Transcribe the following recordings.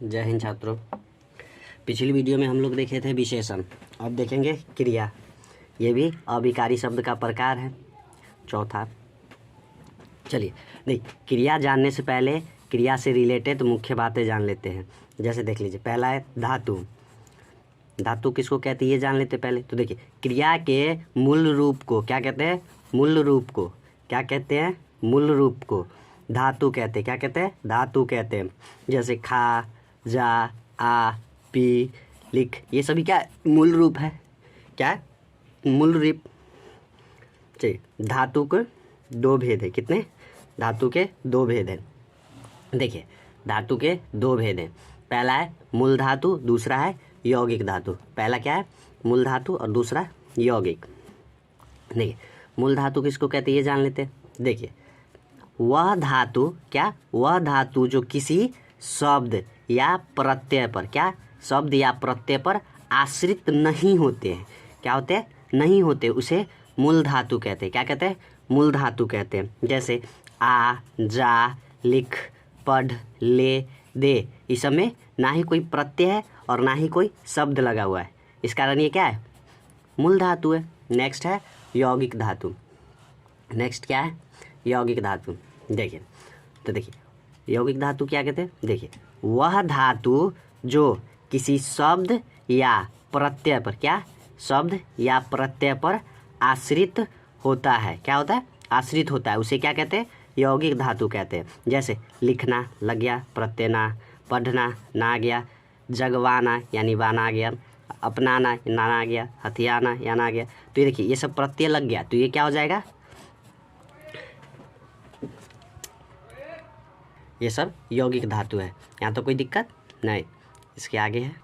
जय हिंद छात्रों। पिछली वीडियो में हम लोग देखे थे विशेषण, अब देखेंगे क्रिया। ये भी अभिकारी शब्द का प्रकार है, चौथा। चलिए नहीं, क्रिया जानने से पहले क्रिया से रिलेटेड मुख्य बातें जान लेते हैं। जैसे देख लीजिए, पहला है धातु। धातु किसको कहते हैं ये जान लेते पहले। तो देखिए, क्रिया के मूल रूप को क्या कहते हैं? मूल रूप को क्या कहते हैं? मूल रूप को धातु कहते हैं। क्या कहते हैं? धातु कहते हैं। जैसे खा, जा, आ, पी, लिख, ये सभी क्या मूल रूप है? क्या मूल रूप? चलिए, धातु के दो भेद है। कितने? धातु के दो भेद हैं। देखिए, धातु के दो भेद हैं। पहला है मूल धातु, दूसरा है यौगिक धातु। पहला क्या है? मूल धातु और दूसरा यौगिक। देखिए, मूल धातु किसको कहते हैं ये जान लेते हैं। देखिए, वह धातु क्या? वह धातु जो किसी शब्द या प्रत्यय पर, क्या शब्द या प्रत्यय पर आश्रित नहीं होते हैं। क्या होते हैं? नहीं होते, उसे मूल धातु कहते हैं। क्या कहते हैं? मूल धातु कहते हैं। जैसे आ, जा, लिख, पढ़, ले, दे, इस सब में ना ही कोई प्रत्यय है और ना ही कोई शब्द लगा हुआ है। इस कारण ये क्या है? मूल धातु है। नेक्स्ट है यौगिक धातु। नेक्स्ट क्या है? यौगिक धातु। देखिए, तो देखिए, यौगिक धातु क्या कहते हैं? देखिए, वह धातु जो किसी शब्द या प्रत्यय पर, क्या शब्द या प्रत्यय पर आश्रित होता है। क्या होता है? आश्रित होता है, उसे क्या कहते हैं? यौगिक धातु कहते हैं। जैसे लिखना लग गया, प्रत्यय ना। पढ़ना ना गया, जगवाना यानी वाना आ गया, अपनाना नाना आ गया, हथियाना या ना आ गया। तो ये देखिए, ये सब प्रत्यय लग गया, तो ये क्या हो जाएगा? ये सब यौगिक धातु है। यहाँ तो कोई दिक्कत नहीं। इसके आगे है,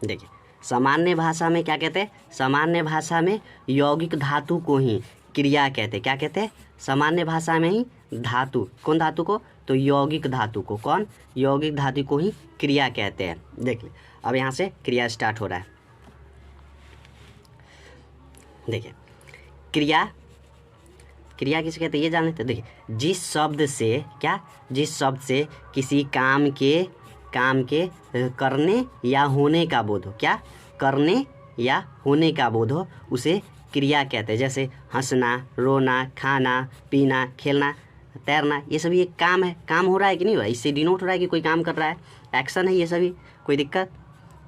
देखिए, सामान्य भाषा में क्या कहते हैं? सामान्य भाषा में यौगिक धातु को ही क्रिया कहते हैं। क्या कहते हैं? सामान्य भाषा में ही धातु, कौन धातु को? तो यौगिक धातु को। कौन? यौगिक धातु को ही क्रिया कहते हैं। देख ले, अब यहाँ से क्रिया स्टार्ट हो रहा है। देखिए, क्रिया क्रिया किसे कहते हैं ये जान लेते हैं। देखिए, जिस शब्द से, क्या जिस शब्द से किसी काम के करने या होने का बोध हो, क्या करने या होने का बोध हो, उसे क्रिया कहते हैं। जैसे हंसना, रोना, खाना, पीना, खेलना, तैरना, ये सभी एक काम है। काम हो रहा है कि नहीं हो रहा है, इससे डिनोट हो रहा है कि कोई काम कर रहा है, एक्शन है ये सभी। कोई दिक्कत?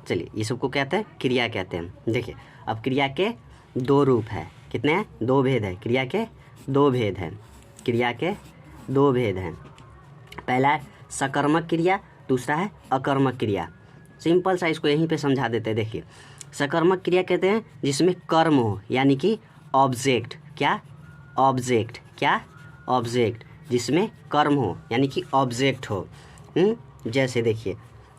चलिए, ये सबको कहते हैं क्रिया कहते हैं। देखिए, अब क्रिया के दो रूप है। कितने हैं? दो भेद है। क्रिया के दो भेद हैं। क्रिया के दो भेद हैं। पहला है सकर्मक क्रिया, दूसरा है अकर्मक क्रिया। सिंपल सा इसको यहीं पे समझा देते हैं। देखिए, सकर्मक क्रिया कहते हैं जिसमें कर्म हो, यानी कि ऑब्जेक्ट। क्या? ऑब्जेक्ट। क्या? ऑब्जेक्ट, जिसमें कर्म हो यानी कि ऑब्जेक्ट हो। जैसे देखिए,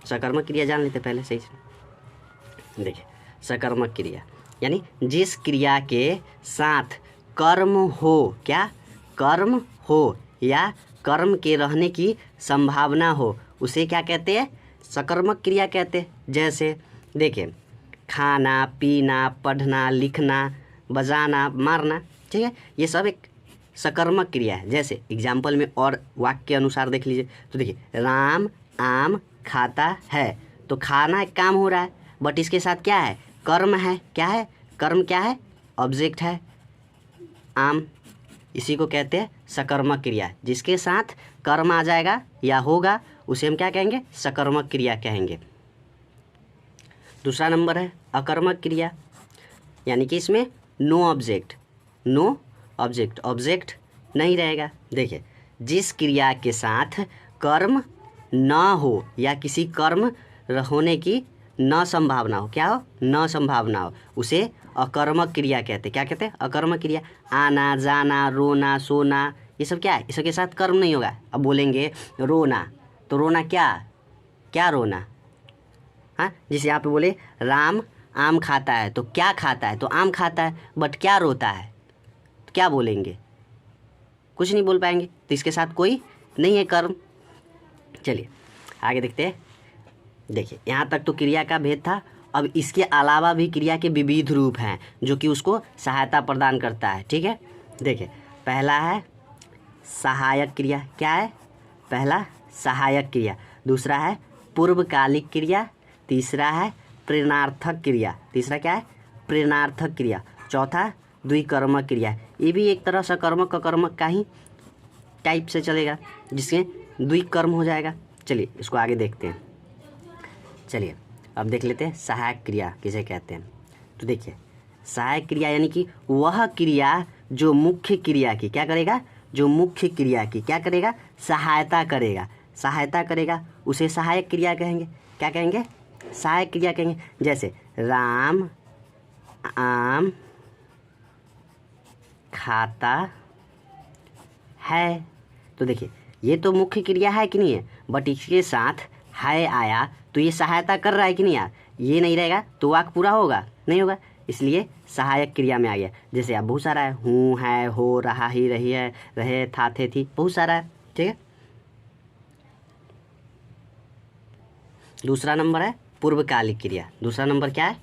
सकर्मक क्रिया जान लेते पहले सही से। देखिए, सकर्मक क्रिया यानी जिस क्रिया के साथ कर्म हो, क्या कर्म हो या कर्म के रहने की संभावना हो, उसे क्या कहते हैं? सकर्मक क्रिया कहते हैं। जैसे देखिए, खाना, पीना, पढ़ना, लिखना, बजाना, मारना, ठीक है, ये सब एक सकर्मक क्रिया है। जैसे एग्जाम्पल में और वाक्य के अनुसार देख लीजिए। तो देखिए, राम आम खाता है, तो खाना एक काम हो रहा है, बट इसके साथ क्या है? कर्म है। क्या है? कर्म क्या है? ऑब्जेक्ट है, आम। इसी को कहते हैं सकर्मक क्रिया। जिसके साथ कर्म आ जाएगा या होगा, उसे हम क्या कहेंगे? सकर्मक क्रिया कहेंगे। दूसरा नंबर है अकर्मक क्रिया, यानी कि इसमें no object. No object, object नहीं रहेगा। देखिए, जिस क्रिया के साथ कर्म न हो या किसी कर्म होने की न संभावना हो, क्या हो? न संभावना हो, उसे अकर्मक क्रिया कहते हैं। क्या कहते हैं? अकर्मक क्रिया। आना, जाना, रोना, सोना, ये सब क्या है? इसके साथ कर्म नहीं होगा। अब बोलेंगे रोना, तो रोना क्या? क्या रोना? हाँ, जिसे यहाँ पे बोले राम आम खाता है, तो क्या खाता है? तो आम खाता है, बट क्या रोता है? तो क्या बोलेंगे? कुछ नहीं बोल पाएंगे, तो इसके साथ कोई नहीं है कर्म। चलिए आगे देखते हैं। देखिए, यहाँ तक तो क्रिया का भेद था। अब इसके अलावा भी क्रिया के विविध रूप हैं जो कि उसको सहायता प्रदान करता है। ठीक है, देखिए, पहला है सहायक क्रिया। क्या है? पहला सहायक क्रिया, दूसरा है पूर्वकालिक क्रिया, तीसरा है प्रेरणार्थक क्रिया, तीसरा क्या है प्रेरणार्थक क्रिया, चौथा द्विकर्मक क्रिया। ये भी एक तरह से कर्मक अकर्मक का ही टाइप से चलेगा जिसमें द्विकर्म हो जाएगा। चलिए इसको आगे देखते हैं। चलिए अब देख लेते हैं सहायक क्रिया किसे कहते हैं। तो देखिए सहायक क्रिया यानी कि वह क्रिया जो मुख्य क्रिया की क्या करेगा, जो मुख्य क्रिया की क्या करेगा, सहायता करेगा, सहायता करेगा, उसे सहायक क्रिया कहेंगे। क्या कहेंगे, सहायक क्रिया कहेंगे। जैसे राम आम खाता है, तो देखिए ये तो मुख्य क्रिया है कि नहीं है, बट इसके साथ है आया तो ये सहायता कर रहा है कि नहीं यार, ये नहीं रहेगा तो वाक्य पूरा होगा नहीं होगा, इसलिए सहायक क्रिया में आ गया। जैसे अब बहुत सारा है, हूँ है हो रहा ही रही है रहे था थे थी, बहुत सारा है। ठीक है, दूसरा नंबर है पूर्वकालिक क्रिया। दूसरा नंबर क्या है,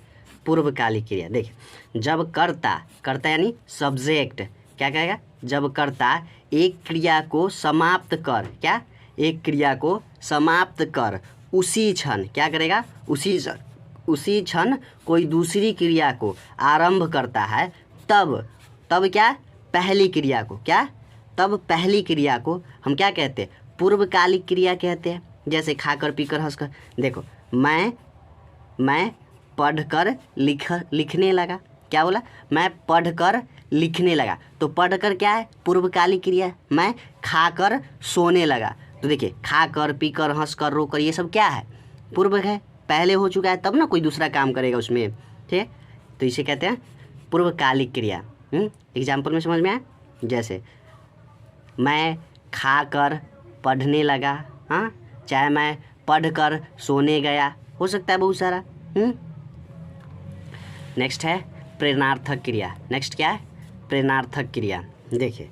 पूर्वकालिक क्रिया। देखिए जब कर्ता, कर्ता यानी सब्जेक्ट क्या कहेगा, जब कर्ता एक क्रिया को समाप्त कर, क्या एक क्रिया को समाप्त कर उसी क्षण क्या करेगा, उसी क्षण कोई दूसरी क्रिया को आरंभ करता है, तब क्या पहली क्रिया को, क्या तब पहली क्रिया को हम क्या कहते हैं, पूर्वकालिक क्रिया कहते हैं। जैसे खाकर पीकर हंसकर, देखो मैं पढ़कर लिखने लगा, क्या बोला, मैं पढ़कर लिखने लगा, तो पढ़कर क्या है पूर्वकालिक क्रिया। मैं खाकर सोने लगा, तो देखिए खाकर पीकर हंसकर रोकर ये सब क्या है, पूर्व है, पहले हो चुका है, तब ना कोई दूसरा काम करेगा उसमें। ठीक है, तो इसे कहते हैं पूर्वकालिक क्रिया। एग्जाम्पल में समझ में आया, जैसे मैं खाकर पढ़ने लगा, हाँ, चाहे मैं पढ़कर सोने गया, हो सकता है बहुत सारा। नेक्स्ट है प्रेरणार्थक क्रिया। नेक्स्ट क्या है, प्रेरणार्थक क्रिया। देखिए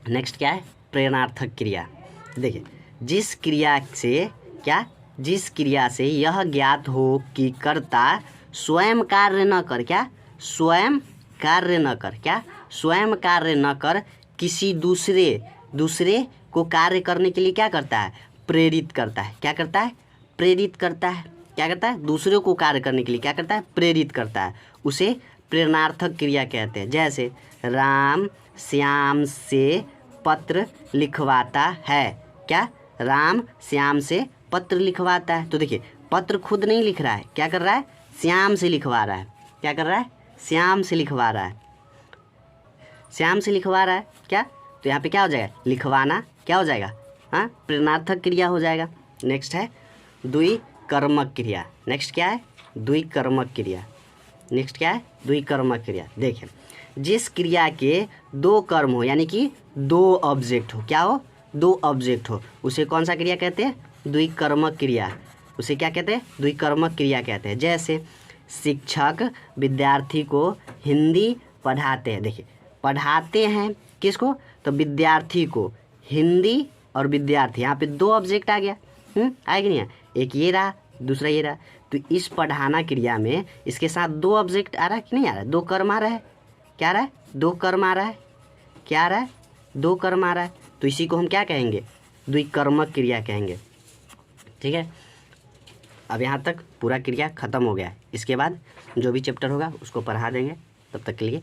नेक्स्ट क्या है, प्रेरणार्थक क्रिया। देखिए जिस क्रिया से क्या, जिस क्रिया से यह ज्ञात हो कि कर्ता स्वयं कार्य न कर, क्या स्वयं कार्य न कर, क्या स्वयं कार्य न कर किसी दूसरे को कार्य करने के लिए क्या करता है, प्रेरित करता है। क्या करता है, प्रेरित करता है। क्या करता है, दूसरे को कार्य करने के लिए क्या करता है, प्रेरित करता है, उसे प्रेरणार्थक क्रिया कहते हैं। जैसे राम श्याम से पत्र लिखवाता है, क्या राम श्याम से पत्र लिखवाता है, तो देखिए पत्र खुद नहीं लिख रहा है, क्या कर रहा है, श्याम से लिखवा रहा है। क्या कर रहा है, श्याम से लिखवा रहा है, श्याम से लिखवा रहा है। क्या, तो यहाँ पे क्या हो जाएगा, लिखवाना क्या हो जाएगा, हाँ प्रेरणार्थक क्रिया हो जाएगा। नेक्स्ट है द्विकर्मक क्रिया। नेक्स्ट क्या है, द्विकर्मक क्रिया। नेक्स्ट क्या है, द्विकर्मक क्रिया। देखिए जिस क्रिया के दो कर्म हो, यानी कि दो ऑब्जेक्ट हो, क्या हो, दो ऑब्जेक्ट हो, उसे कौन सा क्रिया कहते हैं, द्विकर्मक क्रिया। उसे क्या कहते हैं, द्विकर्मक क्रिया कहते हैं। जैसे शिक्षक विद्यार्थी को हिंदी पढ़ाते हैं। देखिए पढ़ाते हैं किसको, तो विद्यार्थी को, हिंदी और विद्यार्थी, यहाँ पे दो ऑब्जेक्ट आ गया, आएगा नहीं, एक ये रहा दूसरा ये रहा, तो इस पढ़ाना क्रिया में इसके साथ दो ऑब्जेक्ट आ रहा है कि नहीं आ रहा है, दो कर्म आ रहा है, क्या आ रहा है, दो कर्म आ रहा है, क्या आ रहा है, दो कर्म आ रहा है, तो इसी को हम क्या कहेंगे, द्विकर्मक क्रिया कहेंगे। ठीक है, अब यहाँ तक पूरा क्रिया ख़त्म हो गया है। इसके बाद जो भी चैप्टर होगा उसको पढ़ा देंगे। तब तक के लिए